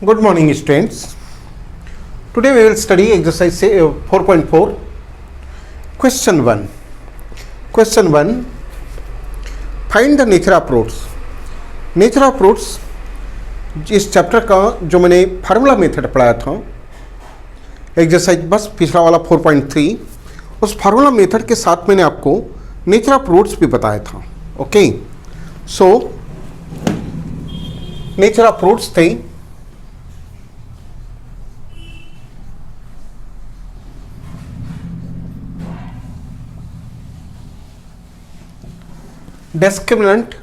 Good morning, students. Today we will study exercise 4.4. Question 1. Question 1. Find the nature of roots. Nature of roots इस chapter का जो मैंने formula method पढ़ाया था, exercise बस पिछला वाला 4.3, उस फार्मूला मेथड के साथ मैंने आपको नेचर ऑफ रूट्स भी बताया था. Okay, so nature of roots थे discriminant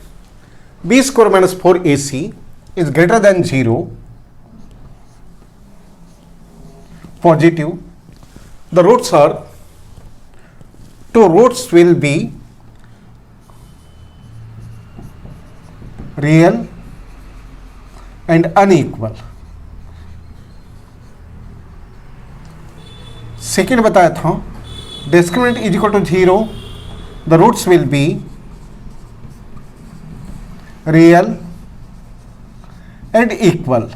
b square minus 4ac is greater than 0, positive. The roots are, two roots will be real and unequal. Second बताया था, discriminant is equal to 0, the roots will be real and equal.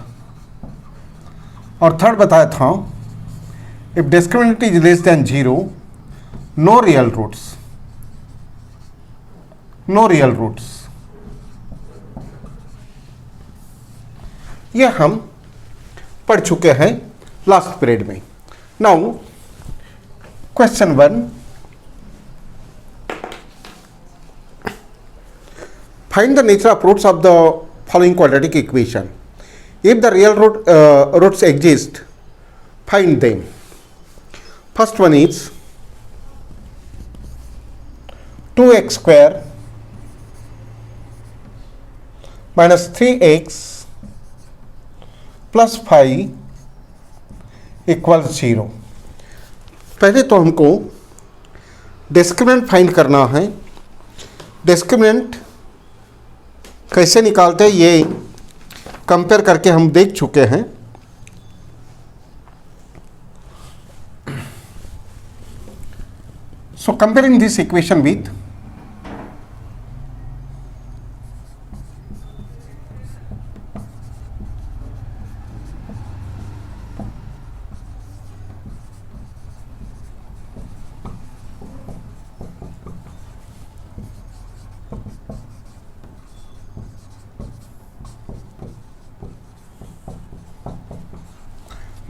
और third बताया था, if discriminant is less than 0, no real roots. No real roots ये हम पढ़ चुके हैं लास्ट पीरियड में. Now question 1. Find the nature of roots of the following quadratic equation. If the real roots exist, find them. First one is 2x square minus 3x plus 5 equals 0. पहले तो हमको discriminant find करना है. Discriminant कैसे निकालते हैं ये compare करके हम देख चुके हैं. सो comparing this equation with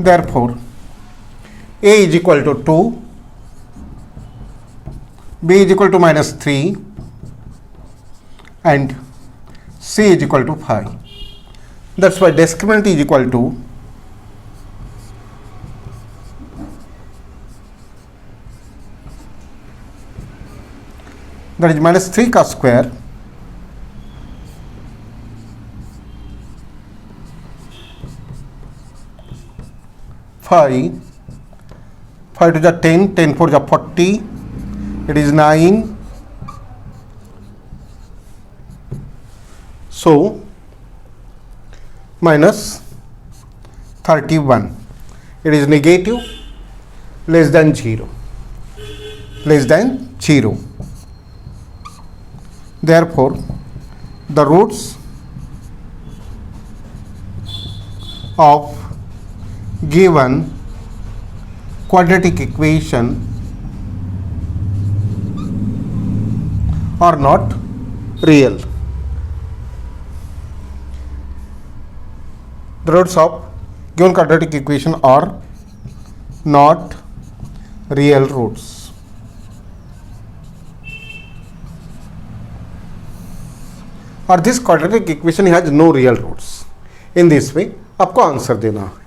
therefore a is equal to 2, b is equal to minus 3 and c is equal to 5. That's why discriminant is equal to that is minus 3 का square five to the 10, 10 4 the 40, it is 9. So minus 31, it is negative, less than 0, less than 0. Therefore the roots of given quadratic equation are not real. The roots of given quadratic equation are not real roots. Or this quadratic equation has no real roots. In this way आपको answer देना है.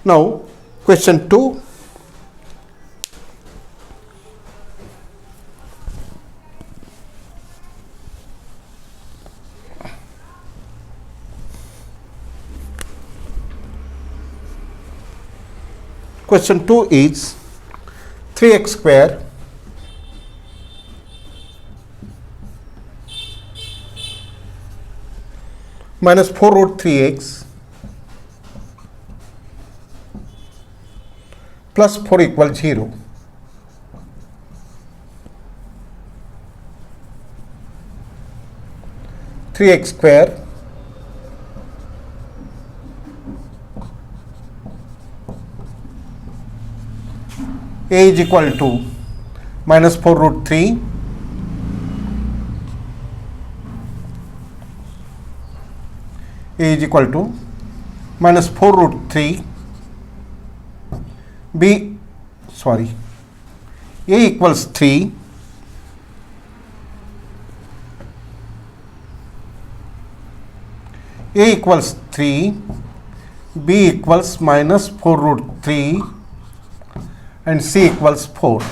Now question 2. Question 2 is 3x square minus 4 root 3x plus 4 equals 0. 3x square a is equal to -4√3 a is equal to -4√3 b sorry a equals 3 a equals 3 b equals -4√3 and c equals 4.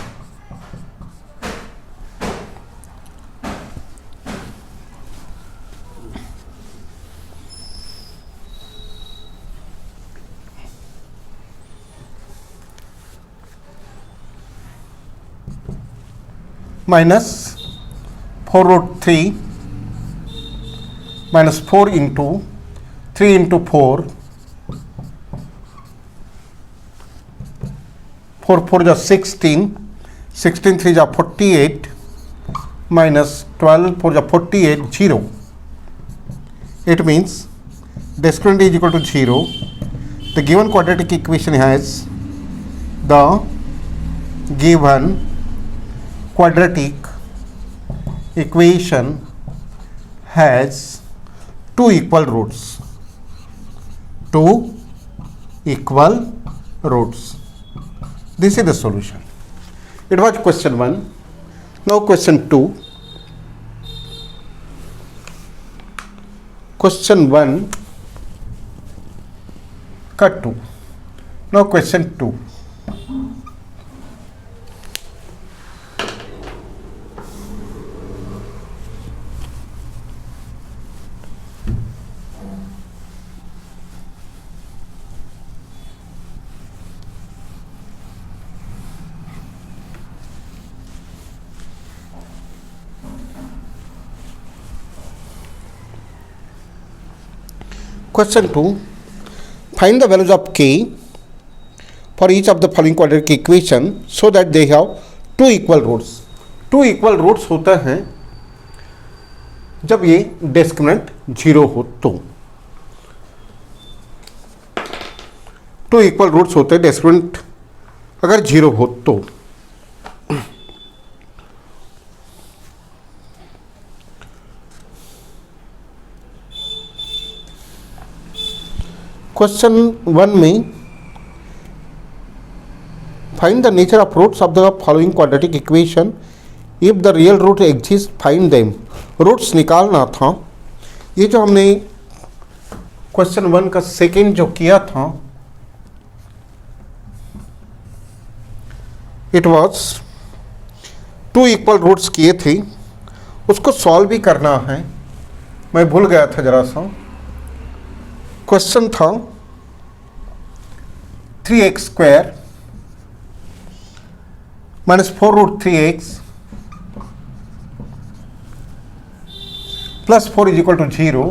-4√3 minus 4 into 3 into 4, 4 4 जा 16, 16 3 जा 48 minus 12 4 जा 48, 0. It means discriminant is equal to 0. The given quadratic equation has the given quadratic equation has two equal roots. Two equal roots. This is the solution. It was question 1. Now question 2. Question 1 cut 2. Now question 2. Question 2. Find the values of k for each of the following quadratic equation so that they have two equal roots. Two equal roots होता है जब ये discriminant 0 हो तो. To equal roots होते हैं discriminant अगर 0 हो तो. क्वेश्चन 1 में find the nature of roots of the following quadratic equation. If the real root exist find them. Roots निकालना था. ये जो हमने क्वेश्चन 1 का सेकेंड जो किया था it was two equal roots किए थे. उसको सॉल्व भी करना है. मैं भूल गया था जरा सा. क्वेश्चन था 3x² -4√3x plus 4 is equal to 0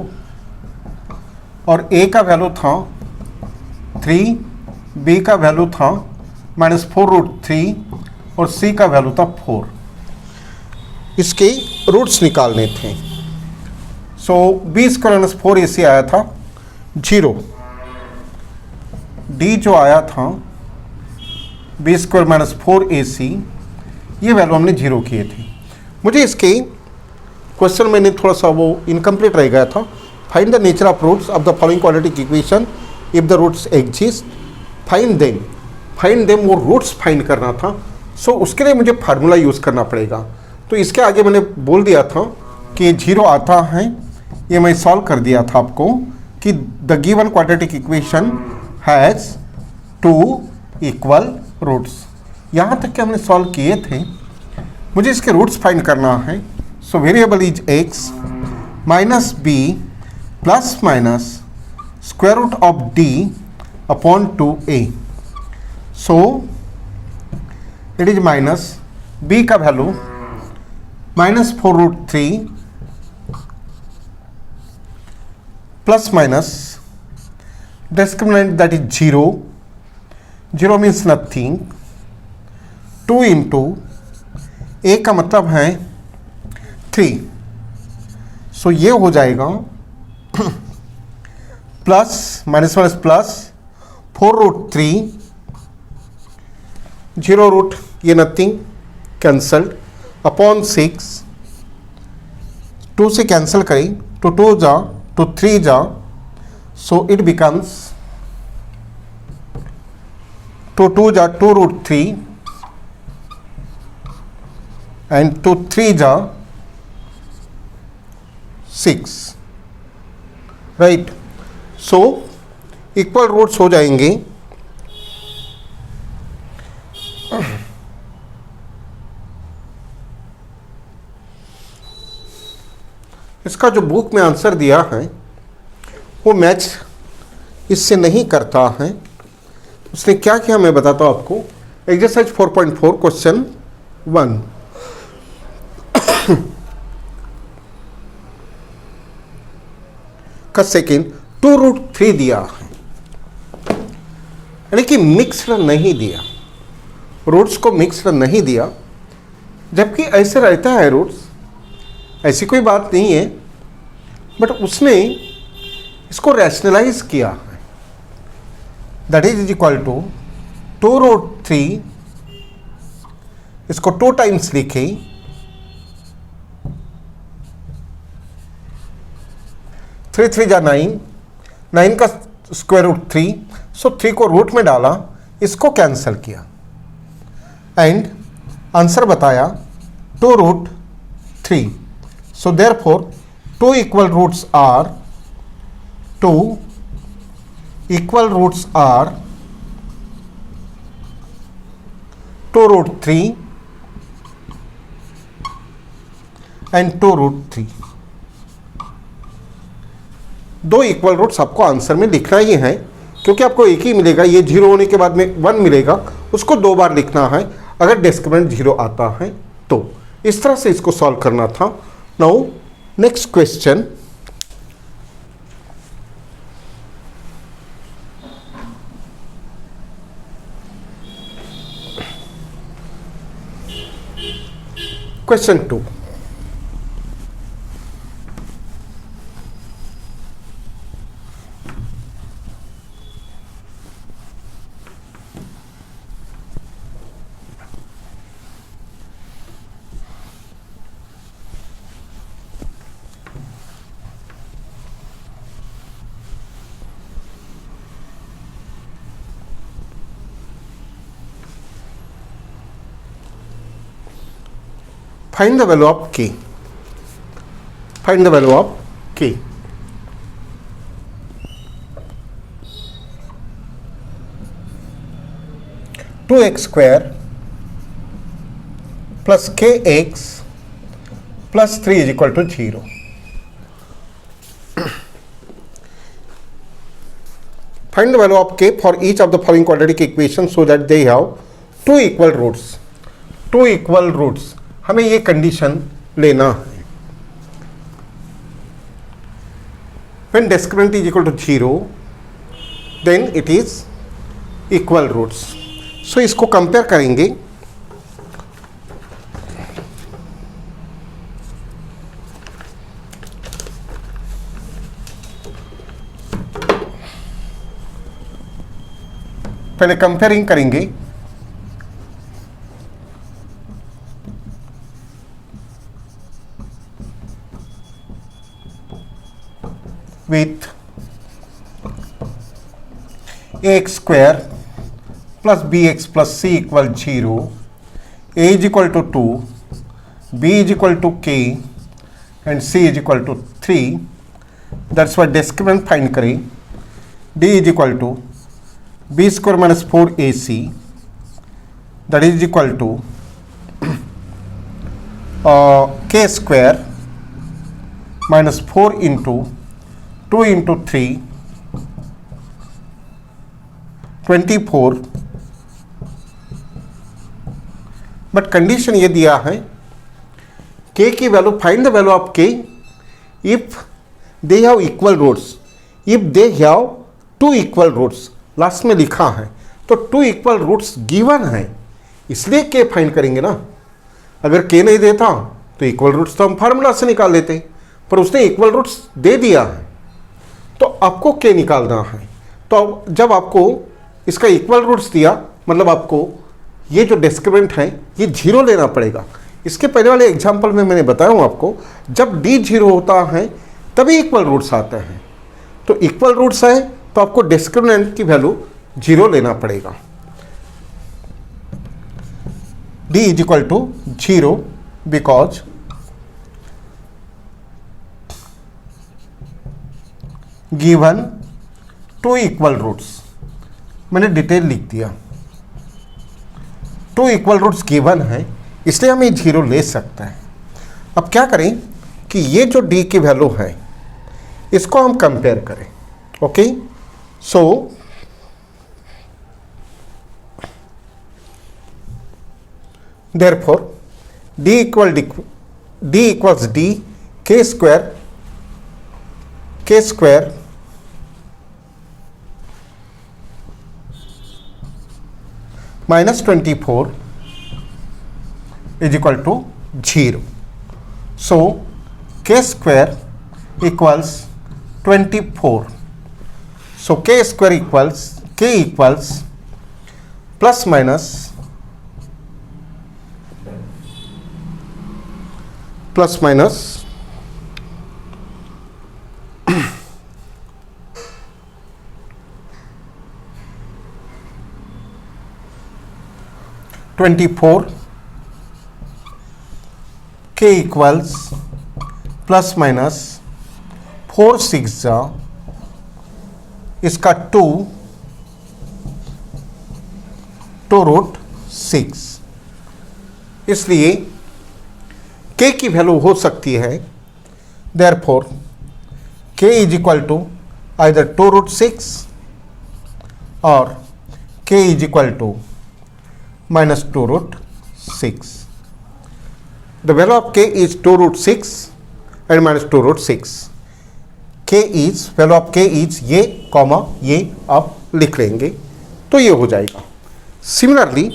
और a का वैल्यू था 3, b का वैल्यू था -4√3 और c का वैल्यू था 4. इसके रूट्स निकालने थे. सो b² -4ac आया था 0. d जो आया था b² -4ac ये वैल्यू हमने 0 किए थे. मुझे इसके क्वेश्चन में थोड़ा सा वो इनकम्प्लीट रह गया था. Find the nature of roots of the following quadratic equation if the roots exist find them वो रूट्स फाइंड करना था. सो उसके लिए मुझे फार्मूला यूज़ करना पड़ेगा. तो इसके आगे मैंने बोल दिया था कि 0 आता है. ये मैं सॉल्व कर दिया था आपको कि the given quadratic equation has two equal roots. यहाँ तक कि हमने सॉल्व किए थे. मुझे इसके रूट्स फाइंड करना है. So variable is x minus b plus minus square root of d upon 2a. So it is minus b का value -4√3 plus minus discriminant that is 0. 0 means nothing. 2 into a का मतलब है 3. सो ये हो जाएगा plus minus plus 4√3 0 root ये nothing cancelled upon 6, 2 से cancel करें तो 2 जा तो 3 जा, सो इट बिकम्स 2 जा 2 रूट 3 एंड 3 जा 6, राइट। सो इक्वल रूट्स हो जाएंगे इसका जो बुक में आंसर दिया है वो मैच इससे नहीं करता है। उसने क्या किया मैं बताता हूँ आपको। एक्सरसाइज 4.4 क्वेश्चन 1, का सेकेंड 2 रूट 3 दिया है, यानी कि मिक्स्ड नहीं दिया, रूट्स को मिक्स्ड नहीं दिया, जबकि ऐसे रहता है रूट्स, ऐसी कोई बात नहीं है, बट उसने इसको रैशनलाइज किया है। That is equal to 2 root 3, इसको 2 टाइम्स लिखे, 3 3 जा 9, 9 का स्क्वायर रूट 3, सो 3 को रूट में डाला, इसको कैंसिल किया एंड आंसर बताया 2 root 3। So therefore 2 equal roots are 2 root 3 and 2 root 3। दो इक्वल रूट्स आपको आंसर में लिखना ही है, क्योंकि आपको एक ही मिलेगा, ये 0 होने के बाद में 1 मिलेगा, उसको 2 बार लिखना है अगर डिस्क्रिमिनेंट 0 आता है तो। इस तरह से इसको सॉल्व करना था। Now next question, question 2, find the value of k. Find the value of k. Two x square plus k x plus 3 is equal to 0। Find the value of k for each of the following quadratic equations so that they have two equal roots. Two equal roots. हमें ये condition लेना है। When discriminant is equal to 0, then it is equal roots. So इसको compare करेंगे। पहले comparing करेंगे with x square plus b x plus c equal 0, a is equal to 2, b is equal to k and c is equal to 3। That's why discriminant find करें। D is equal to b square minus 4ac, that is equal to k square minus 4 into 2 into 3 24। But condition ये दिया है k की value, find the value of k if they have equal roots, if they have two equal roots. Last में लिखा है तो to equal roots given है, इसलिए k फाइंड करेंगे ना। अगर k नहीं देता तो इक्वल रूट्स तो हम फार्मूला से निकाल लेते, पर उसने इक्वल रूट्स दे दिया है तो आपको k निकालना है। तो जब आपको इसका इक्वल रूट्स दिया, मतलब आपको ये जो डिस्क्रिमिनेंट है ये जीरो लेना पड़ेगा। इसके पहले वाले एग्जाम्पल में मैंने बताया हूँ आपको, जब डी जीरो होता है तभी इक्वल रूट्स आते हैं। तो इक्वल रूट्स है तो आपको डिस्क्रिमिनेंट की वैल्यू जीरो लेना पड़ेगा। D is equal to zero because given two equal roots, मैंने डिटेल लिख दिया, टू इक्वल रूट्स गिवन है इसलिए हम ये जीरो ले सकते हैं। अब क्या करें कि ये जो डी की वैल्यू है इसको हम कंपेयर करें। Okay, so therefore D equals D के square -24 is equal to 0. So k square equals 24. So k square equals plus minus 24, k equals plus minus 4 6 जा इसका 2 रूट 6, इसलिए k की वैल्यू हो सकती है therefore k is equal to either 2 root 6 और k is equal to -2 root 6. The value of k is 2 root 6 and -2 root 6. value of k is ये comma ये आप लिख लेंगे तो ये हो जाएगा। सिमिलरली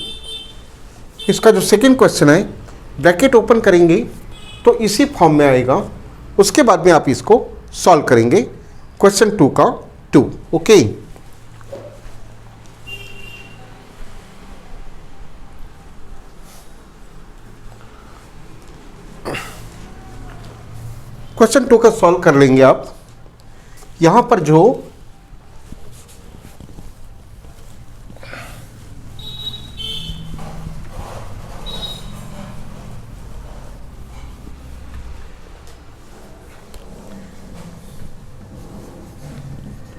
इसका जो सेकंड क्वेश्चन है ब्रैकेट ओपन करेंगे तो इसी फॉर्म में आएगा, उसके बाद में आप इसको सॉल्व करेंगे क्वेश्चन 2 का 2। ओके, क्वेश्चन 2 का सॉल्व कर लेंगे आप। यहां पर जो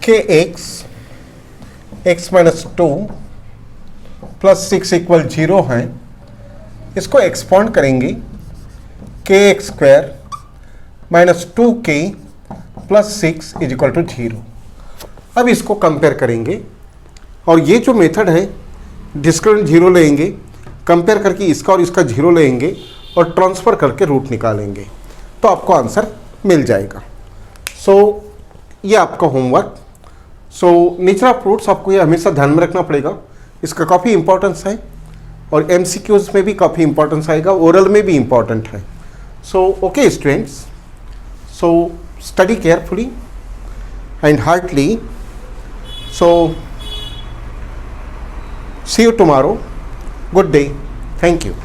x -2 प्लस 6 इक्वल 0 है, इसको एक्सपांड करेंगे kx square -2k plus 6 is equal to 0। अब इसको कंपेयर करेंगे और ये जो मेथड है डिस्क्रिमिनेंट 0 लेंगे, कंपेयर करके इसका और इसका 0 लेंगे और ट्रांसफ़र करके रूट निकालेंगे तो आपको आंसर मिल जाएगा। सो ये आपका homework. So nature of roots आपको ये हमेशा ध्यान में रखना पड़ेगा, इसका काफ़ी इंपॉर्टेंस है और MCQs में भी काफ़ी इंपॉर्टेंस आएगा, ओरल में भी इंपॉर्टेंट है। So okay students, so study carefully and heartily. So see you tomorrow. Good day. Thank you.